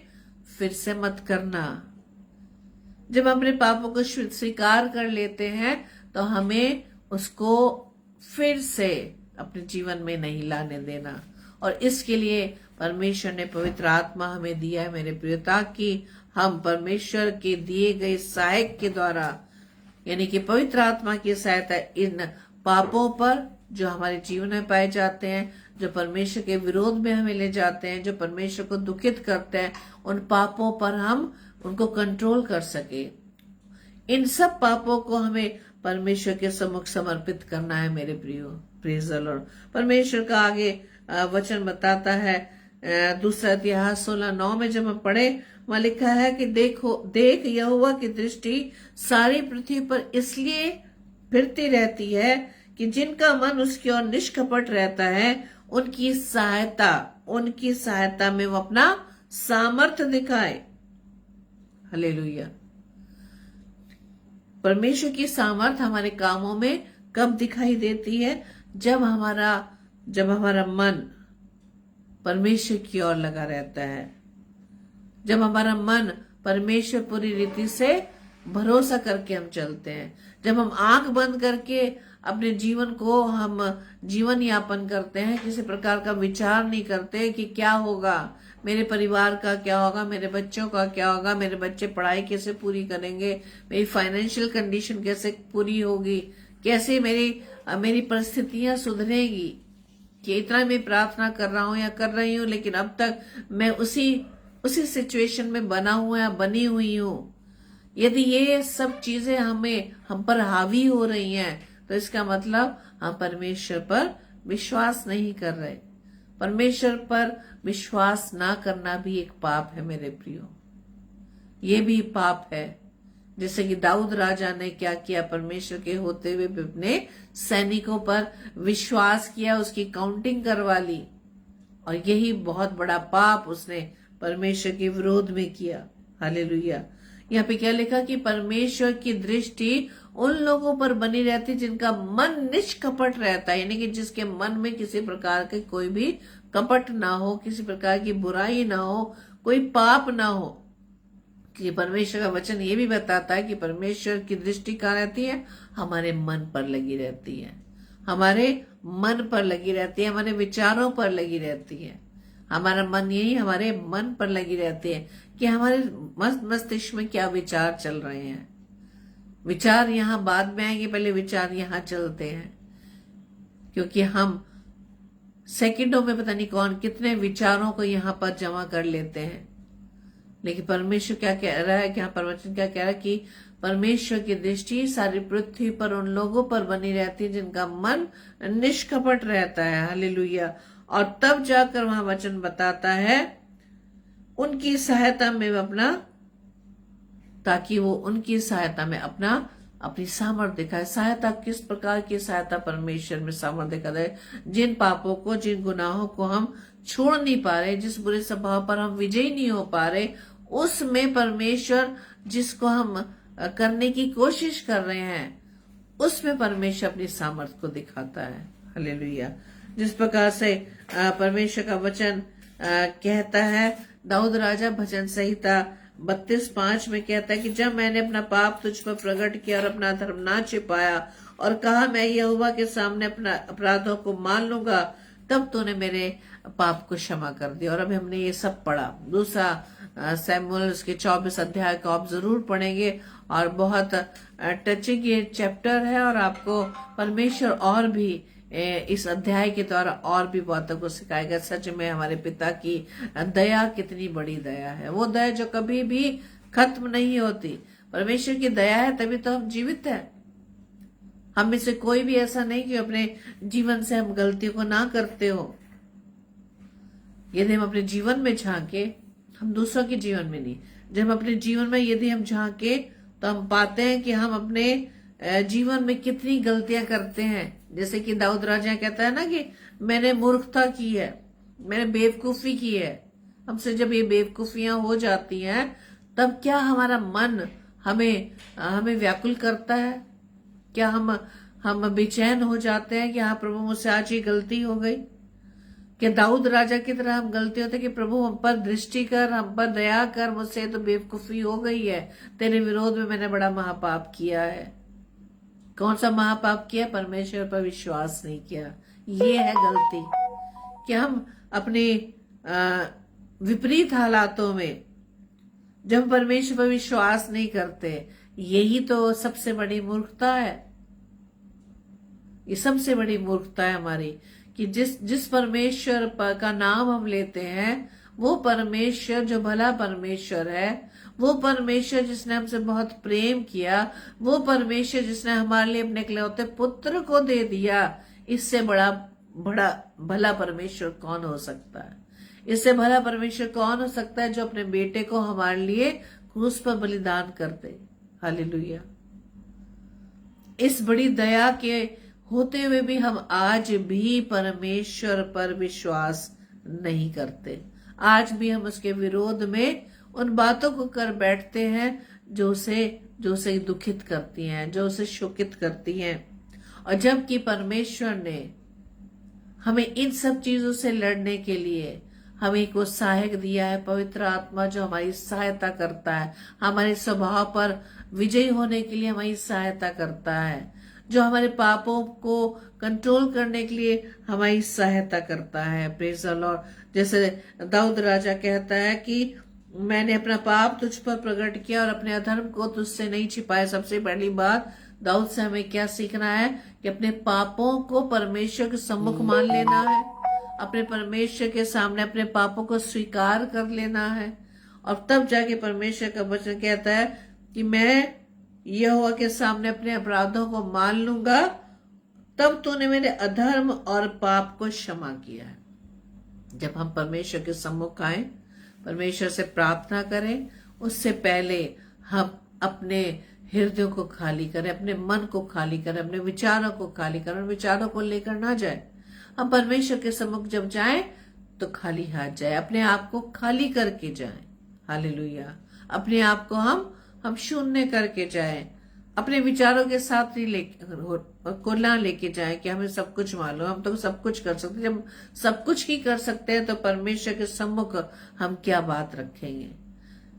फिर से मत करना। जब हम अपने पापों को स्वीकार कर लेते हैं तो हमें उसको फिर से अपने जीवन में नहीं लाने देना। और इसके लिए परमेश्वर ने पवित्र आत्मा हमें दिया है मेरे प्रिय, ताकि हम परमेश्वर के दिए गए सहायक के द्वारा, यानी कि पवित्र आत्मा की सहायता, इन पापों पर जो हमारे जीवन में पाए जाते हैं, जो परमेश्वर के विरोध में हमें ले जाते हैं, जो परमेश्वर को दुखित करते हैं, उन पापों पर हम उनको कंट्रोल कर सके। इन सब पापों को हमें परमेश्वर के सम्मुख समर्पित करना है मेरे प्रियो। Praise the Lord. परमेश्वर का आगे वचन बताता है, दूसरा इतिहास 16:9 में जब हम पढ़े, वहां लिखा है कि देख यहोवा की दृष्टि सारी पृथ्वी पर इसलिए फिरती रहती है कि जिनका मन उसकी ओर निष्कपट रहता है, उनकी सहायता में वो अपना सामर्थ्य दिखाए। हालेलुया। परमेश्वर की सामर्थ हमारे कामों में कब दिखाई देती है? जब हमारा मन परमेश्वर की ओर लगा रहता है, जब हमारा मन परमेश्वर पूरी रीति से भरोसा करके हम चलते हैं, जब हम आंख बंद करके अपने जीवन को हम जीवन यापन करते हैं, किसी प्रकार का विचार नहीं करते कि क्या होगा, मेरे परिवार का क्या होगा, मेरे बच्चों का क्या होगा, मेरे बच्चे पढ़ाई कैसे पूरी करेंगे, मेरी फाइनेंशियल कंडीशन कैसे पूरी होगी, कैसे मेरी परिस्थितियां सुधरेगी, कि इतना मैं प्रार्थना कर रहा हूं या कर रही हूं, लेकिन अब तक मैं उसी सिचुएशन में बनी हुई हूं। यदि ये सब चीजें हम पर हावी हो रही हैं, तो इसका मतलब हम परमेश्वर पर विश्वास नहीं कर रहे। परमेश्वर पर विश्वास ना करना भी एक पाप है मेरे प्रियो, ये भी पाप है। जैसे कि दाऊद राजा ने क्या किया, परमेश्वर के होते हुए भी अपने सैनिकों पर विश्वास किया, उसकी काउंटिंग करवा ली, और यही बहुत बड़ा पाप उसने परमेश्वर के विरोध में किया। हालेलुया। यहाँ पे क्या लिखा कि परमेश्वर की दृष्टि उन लोगों पर बनी रहती जिनका मन निष्कपट रहता है, यानी कि जिसके मन में किसी प्रकार के कोई भी कपट ना हो, किसी प्रकार की बुराई ना हो, कोई पाप ना हो। कि परमेश्वर का वचन ये भी बताता है कि परमेश्वर की दृष्टि कहाँ रहती है? हमारे मन पर लगी रहती है, हमारे मन पर लगी रहती है, हमारे विचारों पर लगी रहती है। हमारा मन यही हमारे मन पर लगी रहती है कि हमारे मस्तिष्क में क्या विचार चल रहे हैं। विचार यहाँ बाद में आएंगे, पहले विचार यहाँ चलते हैं, क्योंकि हम सेकंडों में पता नहीं कौन कितने विचारों को यहाँ पर जमा कर लेते हैं। लेकिन परमेश्वर क्या कह रहा है, क्या परवचन क्या कह रहा है कि परमेश्वर की दृष्टि सारी पृथ्वी पर उन लोगों पर बनी रहती है जिनका मन निष्कपट रहता है। हालेलुया। और तब जाकर वहां वचन बताता है उनकी सहायता में अपना, ताकि वो उनकी सहायता में अपनी सामर्थ्य दिखाए। सहायता किस प्रकार की सहायता? परमेश्वर में सामर्थ्य दिखा है। जिन पापों को, जिन गुनाहों को हम छोड़ नहीं पा रहे, जिस बुरे स्वभाव पर हम विजयी नहीं हो पा रहे, उसमें परमेश्वर जिसको हम करने की कोशिश कर रहे हैं, उसमें परमेश्वर अपनी सामर्थ्य को दिखाता है। हालेलुया। जिस प्रकार से परमेश्वर का वचन कहता है, दाऊद राजा भजन संहिता 32:5 में कहता है कि जब मैंने अपना पाप तुझ पर प्रकट किया और अपना धर्म ना छिपाया और कहा मैं यहोवा के सामने अपना अपराधों को मान लूंगा, तब तूने मेरे पाप को क्षमा कर दिया। और अभी हमने ये सब पढ़ा। दूसरा सैमुएल उसके 24 अध्याय को आप जरूर पढ़ेंगे, और बहुत टचिंग ये चैप्टर है, और आपको परमेश्वर और भी इस अध्याय के द्वारा और भी बातों को सिखाएगा। सच में हमारे पिता की दया कितनी बड़ी दया है, वो दया जो कभी भी खत्म नहीं होती। परमेश्वर की दया है तभी तो हम जीवित हैं। हम में से कोई भी ऐसा नहीं कि अपने जीवन से हम गलतियों को ना करते हो। यदि हम अपने जीवन में झांके, हम दूसरों के जीवन में नहीं, जब हम अपने जीवन में यदि हम झांके तो हम पाते हैं कि हम अपने जीवन में कितनी गलतियां करते हैं। जैसे कि दाऊद राजा कहता है ना कि मैंने मूर्खता की है, मैंने बेवकूफी की है, हमसे जब ये बेवकूफियां हो जाती हैं, तब क्या हमारा मन हमें हमें व्याकुल करता है? क्या हम बेचैन हो जाते हैं कि हाँ प्रभु, मुझसे आज ये गलती हो गई? कि दाऊद राजा की तरह हम गलती होते कि प्रभु हम पर दृष्टि कर, हम पर दया कर, मुझसे तो बेवकूफी हो गई है, तेरे विरोध में मैंने बड़ा महापाप किया है। कौन सा महापाप किया? परमेश्वर पर विश्वास नहीं किया। ये है गलती कि हम अपने विपरीत हालातों में जब हम परमेश्वर पर विश्वास नहीं करते, यही तो सबसे बड़ी मूर्खता है। ये सबसे बड़ी मूर्खता है हमारी कि जिस परमेश्वर का नाम हम लेते हैं, वो परमेश्वर जो भला परमेश्वर है, वो परमेश्वर जिसने हमसे बहुत प्रेम किया, वो परमेश्वर जिसने हमारे लिए अपने इकलौते पुत्र को दे दिया, इससे बड़ा बड़ा भला परमेश्वर कौन हो सकता है? इससे भला परमेश्वर कौन हो सकता है जो अपने बेटे को हमारे लिए क्रूस पर बलिदान कर दे। हालेलुया। इस बड़ी दया के होते हुए भी हम आज भी परमेश्वर पर विश्वास नहीं करते। आज भी हम उसके विरोध में उन बातों को कर बैठते हैं जो उसे दुखित करती हैं, जो उसे शोकित करती हैं। और जबकि परमेश्वर ने हमें इन सब चीजों से लड़ने के लिए हमें एक वो सहायक दिया है, पवित्र आत्मा, जो हमारी सहायता करता है, हमारे स्वभाव पर विजयी होने के लिए हमारी सहायता करता है, जो हमारे पापों को कंट्रोल करने के लिए हमारी सहायता करता है। Praise the Lord. जैसे दाऊद राजा कहता है कि मैंने अपना पाप तुझ पर प्रकट किया और अपने अधर्म को तुझसे नहीं छिपाया। सबसे पहली बात दाऊद से हमें क्या सीखना है कि अपने पापों को परमेश्वर के सम्मुख मान लेना है, अपने परमेश्वर के सामने अपने पापों को स्वीकार कर लेना है, और तब जाके परमेश्वर का वचन कहता है कि मैं यहोवा के सामने अपने अपराधों को मान लूंगा, तब तूने मेरे अधर्म और पाप को क्षमा किया है। जब हम परमेश्वर के सम्मुख आए, परमेश्वर से प्रार्थना करें, उससे पहले हम अपने हृदय को खाली करें, अपने मन को खाली करें, अपने विचारों को खाली करें। विचारों को लेकर ना जाए। हम परमेश्वर के सम्मुख जब जाएं तो खाली हाथ जाए, अपने आप को खाली करके जाएं। हालेलुया। अपने आप को हम शून्य करके जाएं, अपने विचारों के साथ ना लेके जाएं कि हमें सब कुछ मालूम, हम तो सब कुछ कर सकते। जब सब कुछ ही कर सकते हैं तो परमेश्वर के सम्मुख हम क्या बात रखेंगे?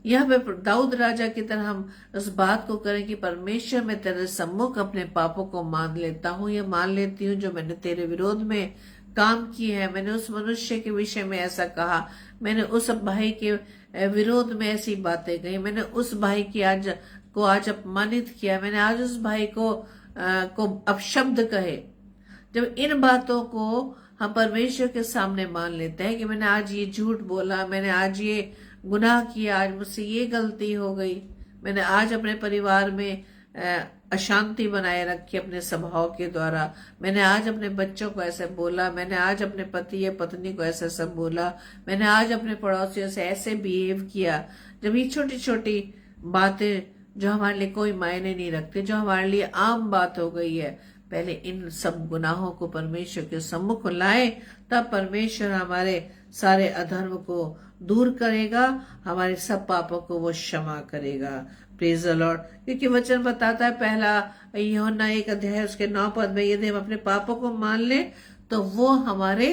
यहाँ पे दाऊद राजा की तरह हम उस बात को करें कि परमेश्वर, मैं तेरे सम्मुख अपने पापों को मान लेता हूँ, या मान लेती हूँ जो मैंने तेरे विरोध में काम किए हैं। मैंने उस मनुष्य के विषय में ऐसा कहा, मैंने उस भाई के विरोध में ऐसी बातें कही, मैंने उस भाई की आज अपमानित किया, मैंने आज उस भाई को अपशब्द कहे। जब इन बातों को हम परमेश्वर के सामने मान लेते हैं कि मैंने आज ये झूठ बोला, मैंने आज ये गुनाह किया, आज मुझसे ये गलती हो गई, मैंने आज अपने परिवार में अशांति बनाए रखी अपने स्वभाव के द्वारा, मैंने आज अपने बच्चों को ऐसे बोला, मैंने आज अपने पति या पत्नी को ऐसा सब बोला, मैंने आज अपने पड़ोसियों से ऐसे बिहेव किया। जब ये छोटी छोटी बातें जो हमारे लिए कोई मायने नहीं रखते, जो हमारे लिए आम बात हो गई है, पहले इन सब गुनाहों को परमेश्वर के सम्मुख लाए, तब परमेश्वर हमारे सारे अधर्म को दूर करेगा, हमारे सब पापों को वो क्षमा करेगा। Praise the Lord. क्योंकि वचन बताता है, पहला यूहन्ना 1 अध्याय उसके 9 पद में, यदि हम अपने पापों को मान लें तो वो हमारे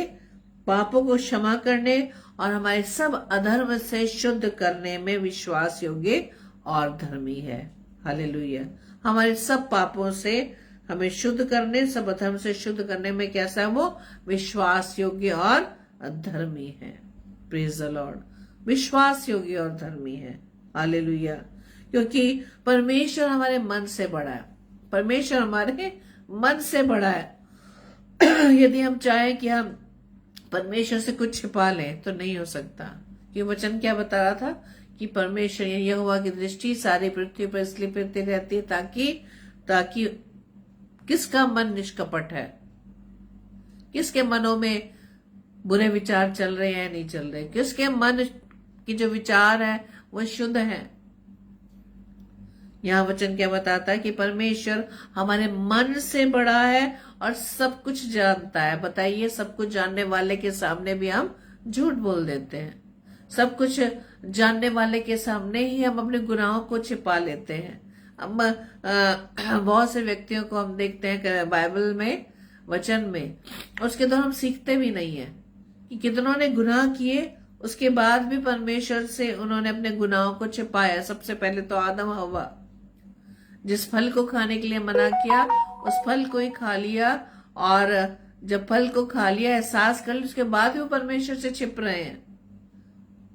पापों को क्षमा करने और हमारे सब अधर्म से शुद्ध करने में विश्वास योग्य और धर्मी है। हालेलुया। हमारे सब पापों से हमें शुद्ध करने, सब अधर्म से शुद्ध करने में कैसा है? वो विश्वास योग्य और धर्मी है। Praise the Lord. विश्वास योग्य और धर्मी है। हालेलुया। क्योंकि परमेश्वर हमारे मन से बड़ा है, परमेश्वर हमारे मन से बड़ा है। यदि हम चाहें कि हम परमेश्वर से कुछ छिपा लें तो नहीं हो सकता। ये वचन क्या बता रहा था कि परमेश्वर यहोवा की दृष्टि सारी पृथ्वी पर इसलिए फिरती रहती है ताकि किसका मन निष्कपट है, किसके मनों में बुरे विचार चल रहे हैं नहीं चल रहे, किसके मन की जो विचार है वो शुद्ध है। यहाँ वचन क्या बताता है कि परमेश्वर हमारे मन से बड़ा है और सब कुछ जानता है। बताइए, सब कुछ जानने वाले के सामने भी हम झूठ बोल देते हैं। सब कुछ जानने वाले के सामने ही हम अपने गुनाहों को छिपा लेते हैं। हम बहुत से व्यक्तियों को हम देखते हैं कि बाइबल में, वचन में, उसके दौरान हम सीखते भी नहीं है कि कितनों ने गुनाह किए, उसके बाद भी परमेश्वर से उन्होंने अपने गुनाहों को छिपाया। सबसे पहले तो आदम हवा, जिस फल को खाने के लिए मना किया उस फल को ही खा लिया, और जब फल को खा लिया, एहसास कर लिया, उसके बाद भी वो परमेश्वर से छिप रहे हैं।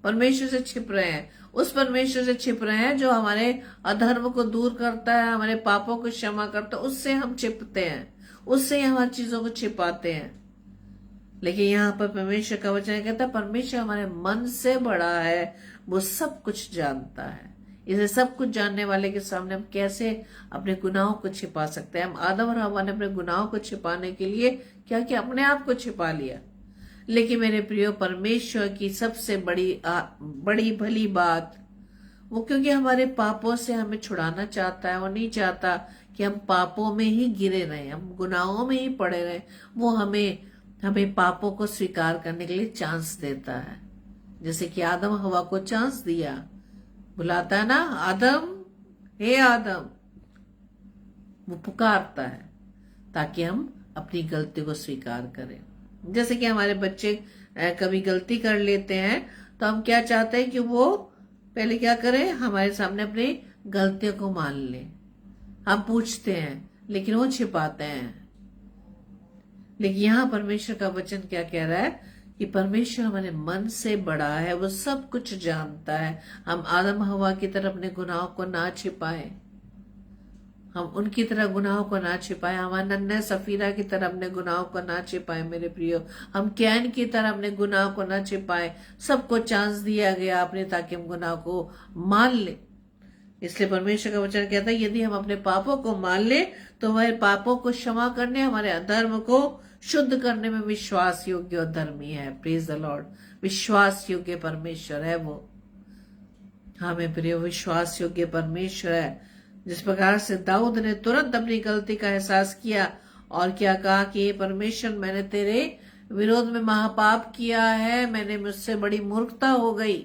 परमेश्वर से छिप रहे हैं, उस परमेश्वर से छिप रहे हैं जो हमारे अधर्म को दूर करता है, हमारे पापों को क्षमा करता है। उससे हम छिपते हैं, उससे हम हर चीजों को छिपाते हैं। लेकिन यहाँ पर परमेश्वर का वचन कहता है परमेश्वर हमारे मन से बड़ा है, वो सब कुछ जानता है। इसे सब कुछ जानने वाले के सामने हम कैसे अपने गुनाहों को छिपा सकते हैं? हम आदम और हव्वा ने अपने गुनाहों को छिपाने के लिए क्या किया? अपने आप को छिपा लिया। लेकिन मेरे प्रियो, परमेश्वर की सबसे बड़ी भली बात, वो क्योंकि हमारे पापों से हमें छुड़ाना चाहता है। वो नहीं चाहता कि हम पापों में ही गिरे रहे, हम गुनाहों में ही पड़े रहे। वो हमें पापों को स्वीकार करने के लिए चांस देता है, जैसे कि आदम हवा को चांस दिया। बुलाता है ना, आदम, हे आदम, वो पुकारता है ताकि हम अपनी गलती को स्वीकार करें। जैसे कि हमारे बच्चे कभी गलती कर लेते हैं तो हम क्या चाहते हैं कि वो पहले क्या करें? हमारे सामने अपनी गलतियों को मान ले। हम पूछते हैं लेकिन वो छिपाते हैं। लेकिन यहाँ परमेश्वर का वचन क्या कह रहा है कि परमेश्वर हमारे मन से बड़ा है, वो सब कुछ जानता है। हम आदम हवा की तरह अपने गुनाहों को ना छिपाएं, हम उनकी तरह गुनाहों को ना छिपाएं। हम नन्हे सफीरा की तरह अपने गुनाहों को ना छिपाएं मेरे प्रियो। हम कैन की तरह अपने गुनाहों को ना छिपाएं। सबको चांस दिया गया आपने ताकि हम गुनाह को मान ले। इसलिए परमेश्वर का वचन कहता है यदि हम अपने पापों को मान ले तो हमारे पापों को क्षमा करने, हमारे अधर्म को शुद्ध करने में विश्वास योग्य और धर्मी है। Praise the Lord. विश्वास योग्य परमेश्वर है वो। हाँ मेरे प्रियो, विश्वास योग्य परमेश्वर है। जिस प्रकार से दाऊद ने तुरंत अपनी गलती का एहसास किया और क्या कहा कि हे परमेश्वर, मैंने तेरे विरोध में महापाप किया है, मैंने मुझसे बड़ी मूर्खता हो गई।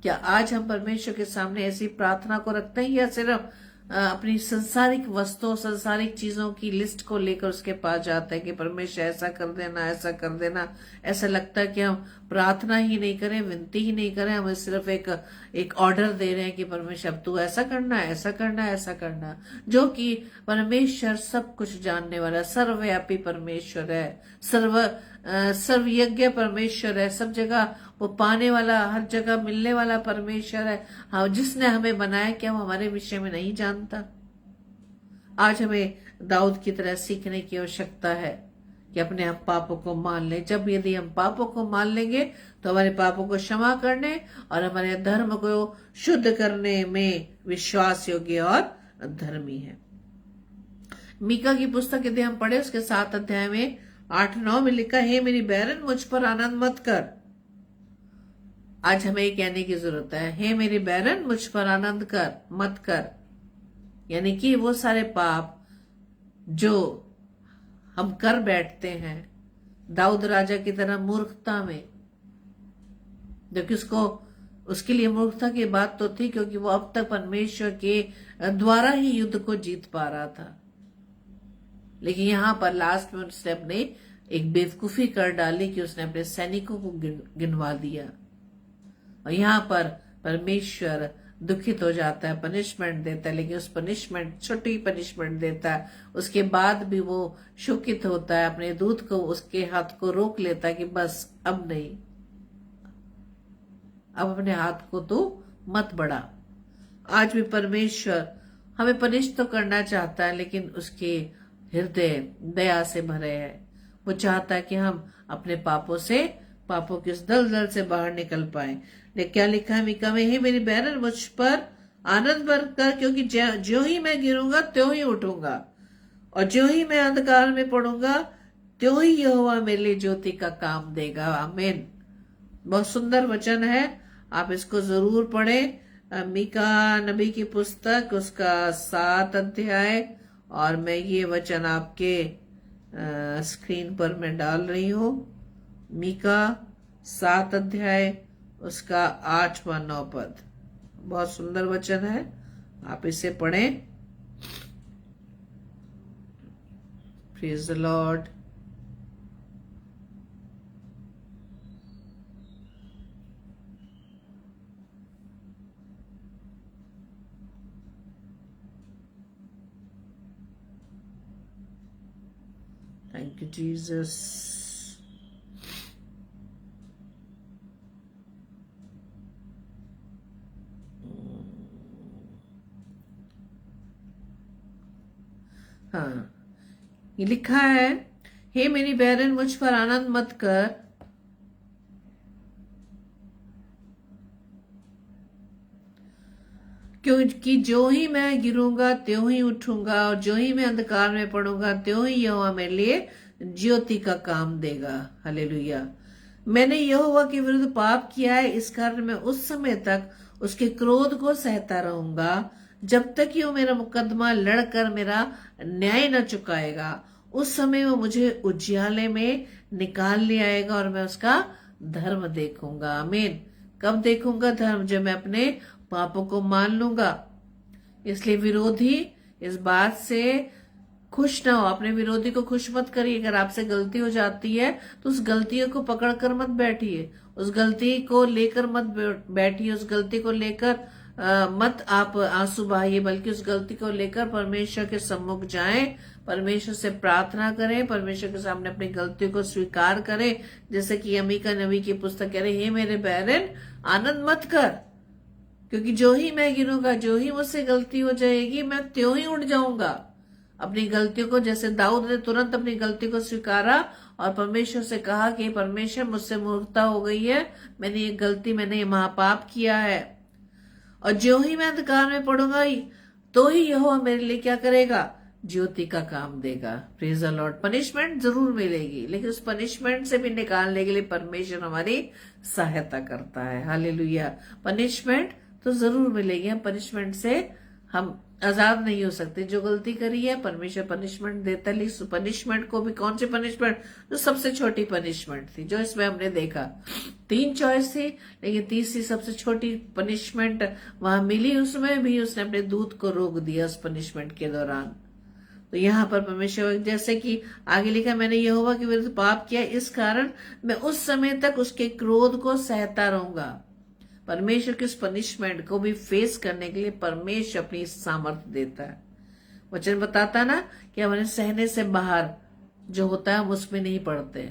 क्या आज हम परमेश्वर के सामने ऐसी प्रार्थना को रखते हैं, या सिर्फ अपनी संसारिक वस्तुओं, संसारिक चीजों की लिस्ट को लेकर उसके पास जाते हैं कि परमेश्वर ऐसा कर देना, ऐसा कर देना? ऐसा लगता है कि हम प्रार्थना ही नहीं करें, विनती ही नहीं करें, हमें सिर्फ एक ऑर्डर दे रहे हैं कि परमेश्वर अब तू ऐसा करना है, ऐसा करना है, ऐसा करना। जो कि परमेश्वर सब कुछ जानने वाला सर्वव्यापी परमेश्वर है, सर्वयज्ञ परमेश्वर है, सब जगह वो पाने वाला, हर जगह मिलने वाला परमेश्वर है। हाँ, जिसने हमें बनाया क्या वो हमारे विषय में नहीं जानता? आज हमें दाऊद की तरह सीखने की आवश्यकता है कि अपने हम पापों को मान लें। जब यदि हम पापों को मान लेंगे तो हमारे पापों को क्षमा करने और हमारे धर्म को शुद्ध करने में विश्वास योग्य और धर्मी है। मीका की पुस्तक यदि हम पढ़े उसके 7 अध्याय में 8-9 में लिखा, हे मेरी बहन, मुझ पर आनंद मत कर। आज हमें ये कहने की जरूरत है, हे मेरी बहन, मुझ पर आनंद मत कर। यानी कि वो सारे पाप जो हम कर बैठते हैं दाऊद राजा की तरह मूर्खता में, जबकि उसके लिए मूर्खता की बात तो थी क्योंकि वो अब तक परमेश्वर के द्वारा ही युद्ध को जीत पा रहा था। लेकिन यहां पर लास्ट में उसने अपने एक बेवकूफी कर डाली कि उसने अपने सैनिकों को गिनवा दिया। और यहाँ पर परमेश्वर दुखित हो जाता है, पनिशमेंट देता है, लेकिन उस पनिशमेंट, छोटी पनिशमेंट देता है, उसके बाद भी वो शोकित होता है, अपने दूत को, उसके हाथ को रोक लेता है कि बस अब नहीं, अब अपने हाथ को तो मत बढ़ा। आज भी परमेश्वर हमें पनिश तो करना चाहता है, लेकिन उसके हृदय दया से भरे है। वो चाहता है कि हम अपने पापों के उस दलदल से बाहर निकल पाए। क्या लिखा है मीका में, हे मेरी बहन, मुझ पर आनंद भर कर, क्योंकि ज्यों ही मैं गिरूंगा त्यों ही उठूंगा, और ज्यों ही मैं अंधकार में पड़ूंगा त्यों ही यहोवा मेरे लिए ज्योति का काम देगा। आमीन। बहुत सुंदर वचन है, आप इसको जरूर पढ़ें। मीका नबी की पुस्तक, उसका 7 अध्याय, और मैं ये वचन आपके स्क्रीन पर मैं डाल रही हूं। मीका 7 अध्याय उसका 8वां 9 पद। बहुत सुंदर वचन है, आप इसे पढ़ें। Praise the Lord. Thank you Jesus. हाँ, ये लिखा है, हे मेरी बहन मुझ पर आनंद मत कर, क्योंकि जो ही मैं गिरूंगा त्यों ही उठूंगा, और जो ही मैं अंधकार में पड़ूंगा त्यों ही यहोवा मेरे लिए ज्योति का काम देगा। हालेलुया। मैंने यहोवा के विरुद्ध पाप किया है, इस कारण मैं उस समय तक उसके क्रोध को सहता रहूंगा, जब तक कि वो मेरा मुकदमा लड़कर मेरा न्याय न चुकाएगा। उस समय वो मुझे उजियाले में निकाल ले आएगा और मैं उसका धर्म देखूंगा। आमीन। कब देखूंगा धर्म? जब मैं अपने पापों को मान लूंगा। इसलिए विरोधी इस बात से खुश ना हो, अपने विरोधी को खुश मत करिए। अगर आपसे गलती हो जाती है तो उस गलती को पकड़ कर मत बैठिए, उस गलती को लेकर मत बैठिए, उस गलती को लेकर मत आप आंसू बहाइए, बल्कि उस गलती को लेकर परमेश्वर के सम्मुख जाएं, परमेश्वर से प्रार्थना करें, परमेश्वर के सामने अपनी गलतियों को स्वीकार करें। जैसे कि अमीका नबी की पुस्तक कह रही है, मेरे बहन आनंद मत कर, क्योंकि जो ही मैं गिरूंगा, जो ही मुझसे गलती हो जाएगी, मैं त्यों ही उठ जाऊंगा। अपनी गलतियों को, जैसे दाऊद ने तुरंत अपनी गलती को स्वीकारा और परमेश्वर से कहा कि परमेश्वर मुझसे मूर्खता हो गई है, मैंने ये गलती, मैंने ये महापाप किया है, और जो ही मैं अंधकार में पड़ूंगा तो ही यहोवा मेरे लिए क्या करेगा? ज्योति का काम देगा। Praise the Lord. पनिशमेंट जरूर मिलेगी, लेकिन उस पनिशमेंट से भी निकालने के लिए परमेश्वर हमारी सहायता करता है। हालेलुया। पनिशमेंट तो जरूर मिलेगी, हम पनिशमेंट से हम आजाद नहीं हो सकते। जो गलती करी है परमेश्वर पनिशमेंट देता है। पनिशमेंट को भी, कौन सी पनिशमेंट? जो सबसे छोटी पनिशमेंट थी, जो इसमें हमने देखा 3 चॉइस थी, लेकिन तीसरी सबसे छोटी पनिशमेंट वहां मिली, उसमें भी उसने अपने दूत को रोक दिया उस पनिशमेंट के दौरान। तो यहाँ पर परमेश्वर, जैसे कि आगे लिखा, मैंने यहोवा के विरुद्ध पाप किया, इस कारण मैं उस समय तक उसके क्रोध को सहता रहूंगा। परमेश्वर की उस पनिशमेंट को भी फेस करने के लिए परमेश्वर अपनी सामर्थ्य देता है। वचन बताता ना कि हमारे सहने से बाहर जो होता है हम उसमें नहीं पढ़ते,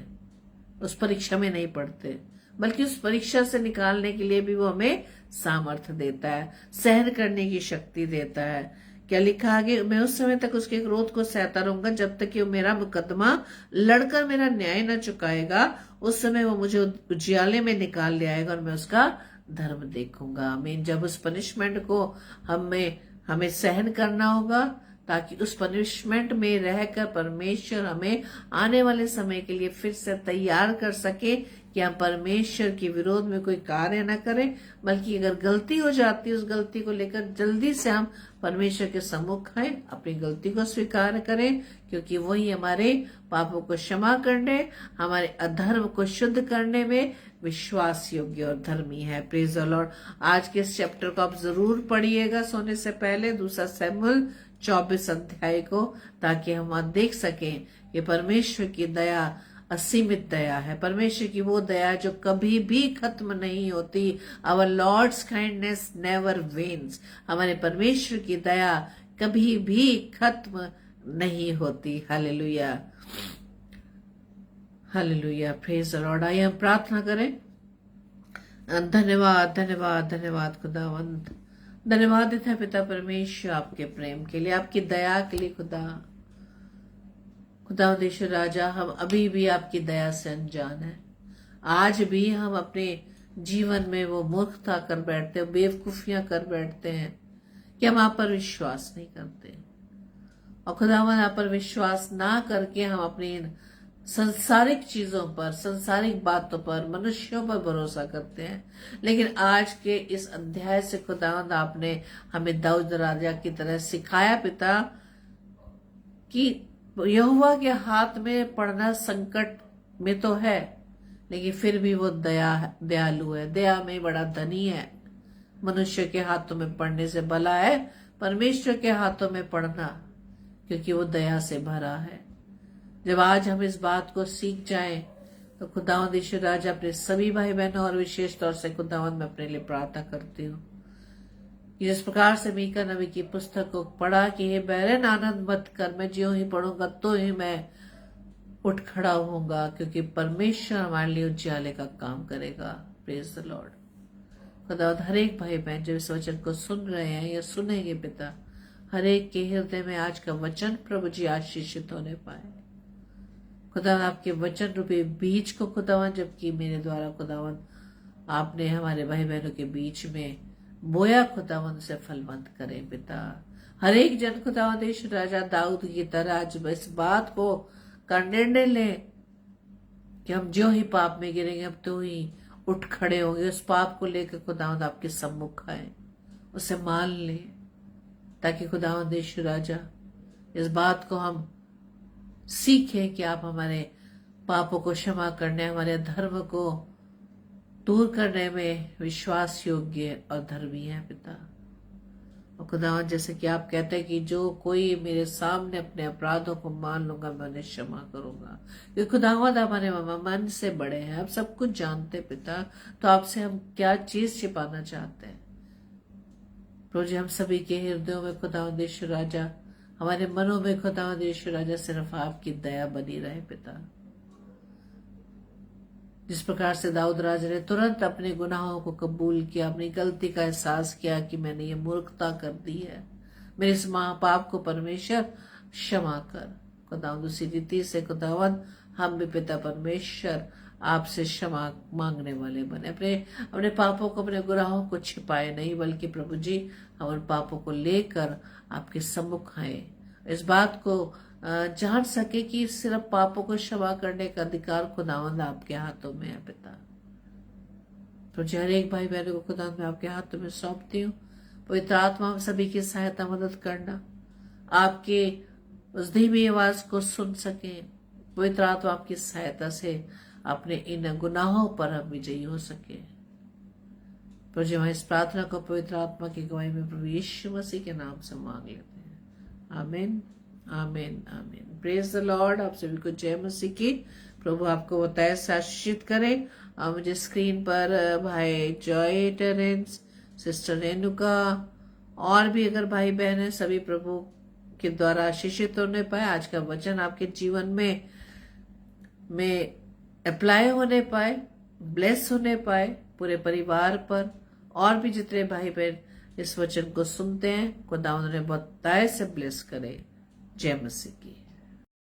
उस परीक्षा में नहीं पढ़ते, बल्कि उस परीक्षा से निकालने के लिए भी वो हमें सामर्थ्य देता है, सहन करने की शक्ति देता है। क्या लिखा आगे? मैं उस समय तक उसके क्रोध को सहता रहूंगा, जब तक कि वो मेरा मुकदमा लड़कर मेरा न्याय न चुकाएगा। उस समय वो मुझे उजियाले में निकाल ले आएगा और मैं उसका धर्म देखूंगा। आमीन। जब उस पनिशमेंट को हमें सहन करना होगा, ताकि उस पनिशमेंट में रहकर परमेश्वर हमें आने वाले समय के लिए फिर से तैयार कर सके, कि हम परमेश्वर के विरोध में कोई कार्य न करें, बल्कि अगर गलती हो जाती है उस गलती को लेकर जल्दी से हम परमेश्वर के सम्मुख आए, अपनी गलती को स्वीकार करें, क्योंकि वही हमारे पापों को क्षमा करने, हमारे अधर्म को शुद्ध करने में विश्वास योग्य और धर्मी है। Praise the Lord. आज के इस चैप्टर को आप जरूर पढ़िएगा सोने से पहले, 2 शमूएल 24 अध्याय को, ताकि हम देख सकें कि परमेश्वर की दया असीमित दया है। परमेश्वर की वो दया जो कभी भी खत्म नहीं होती। Our lord's kindness never wanes. हमारे परमेश्वर की दया कभी भी खत्म नहीं होती। Hallelujah, hallelujah, praise the lord. आइए हम प्रार्थना करें। धन्यवाद, धन्यवाद, धन्यवाद खुदावंत। धन्यवाद देता है पिता परमेश्वर आपके प्रेम के लिए, आपकी दया के लिए। खुदावंद राजा, हम अभी भी आपकी दया से अनजान है। आज भी हम अपने जीवन में वो मूर्खता कर बैठते हैं, बेवकूफियां कर बैठते हैं कि हम आप पर विश्वास नहीं करते। और खुदावंद, आप पर विश्वास ना करके हम अपनी संसारिक चीजों पर, संसारिक बातों पर, मनुष्यों पर भरोसा करते हैं। लेकिन आज के इस अध्याय से खुदावंद आपने हमें दाऊद राजा की तरह सिखाया पिता, कि यहोवा के हाथ में पड़ना संकट में तो है, लेकिन फिर भी वो दयालु है, दया में बड़ा धनी है। मनुष्य के हाथों में पढ़ने से भला है परमेश्वर के हाथों में पढ़ना, क्योंकि वो दया से भरा है। जब आज हम इस बात को सीख जाएं तो खुदावंद यीशु राजा अपने सभी भाई बहनों और विशेष तौर से खुदावंद मैं अपने लिए प्रार्थना करती हूँ कि जिस प्रकार से मीका नबी की पुस्तक को पढ़ा कि हे बैरन आनंद मत कर, मैं ज्यों ही पढ़ूंगा तो ही मैं उठ खड़ा होऊंगा, क्योंकि परमेश्वर हमारे लिए उज्याले का काम करेगा। Praise the Lord. खुदावंद हर एक भाई बहन जो इस वचन को सुन रहे हैं या सुनेंगे पिता, हर एक के हृदय में आज का वचन प्रभु जी आशीषित होने पाए। खुदावंद आपके वचन रूपी बीज को खुदावंद, जबकि मेरे द्वारा खुदावंद आपने हमारे भाई बहनों के बीच में बोया, खुदावंद से फलवंत करें पिता। हर एक जन खुदावंद यीशु राजा दाऊद की तरह आज इस बात को का निर्णय ले कि हम जो ही पाप में गिरेंगे हम तो ही उठ खड़े होंगे। उस पाप को लेकर खुदावंद आपके सम्मुख आए, उसे मान ले, ताकि खुदावंद यीशु राजा इस बात को हम सीखें कि आप हमारे पापों को क्षमा करने, हमारे धर्म को दूर करने में विश्वास योग्य और धर्मी है पिता। और खुदावंद जैसे कि आप कहते हैं कि जो कोई मेरे सामने अपने अपराधों को मान लूंगा मैं उन्हें क्षमा करूंगा, क्योंकि खुदावंद हमारे मन से बड़े हैं, आप सब कुछ जानते पिता। तो आपसे हम क्या चीज छिपाना चाहते हैं प्रभु जी? हम सभी के हृदयों में खुदावंद यीशु राजा, हमारे मनों में खुदावंद यीशु राजा सिर्फ आपकी दया बनी रहे पिता। जिस प्रकार से दाऊद राजा ने तुरंत अपने गुनाहों को कबूल किया, अपनी गलती का एहसास किया कि मैंने ये मूर्खता कर दी है, मेरे इस महापाप को परमेश्वर क्षमा कर। खुदावंद उसी रीति से खुदावंद हम भी पिता परमेश्वर आपसे क्षमा मांगने वाले बने, अपने पापों को, अपने गुनाहों को छिपाए नहीं, बल्कि प्रभु जी हम उन पापों को लेकर आपके सम्मुख आए, इस बात को जान सके कि सिर्फ पापों को क्षमा करने का अधिकार खुदावंद आपके हाथों में है पिता। तो हर एक भाई बहनों को खुदावंद मैं आपके हाथों में सौंपती हूँ। पवित्र आत्मा हम सभी की सहायता मदद करना, आपके उस धीमी आवाज को सुन सके। पवित्र आत्मा आपकी सहायता से अपने इन गुनाहों पर हम विजयी हो सके। तो जो हम इस प्रार्थना को पवित्र आत्मा की गवाही में प्रभु यीशु मसीह के नाम से मांग लेते हैं। आमीन, आमीन, आमीन। Praise the Lord. आप सभी को जय मसीह की। प्रभु आपको बताए आशीषित करे। मुझे स्क्रीन पर भाई जॉय टेरेंस, सिस्टर रेणुका और भी अगर भाई बहन है, सभी प्रभु के द्वारा आशीषित होने पाए, आज का वचन आपके जीवन में अप्लाई होने पाए, ब्लेस होने पाए, पूरे परिवार पर और भी जितने भाई बहन इस वचन को सुनते हैं, खुदावंद ने बहुत दाए से ब्लेस करे। जय मसीह की।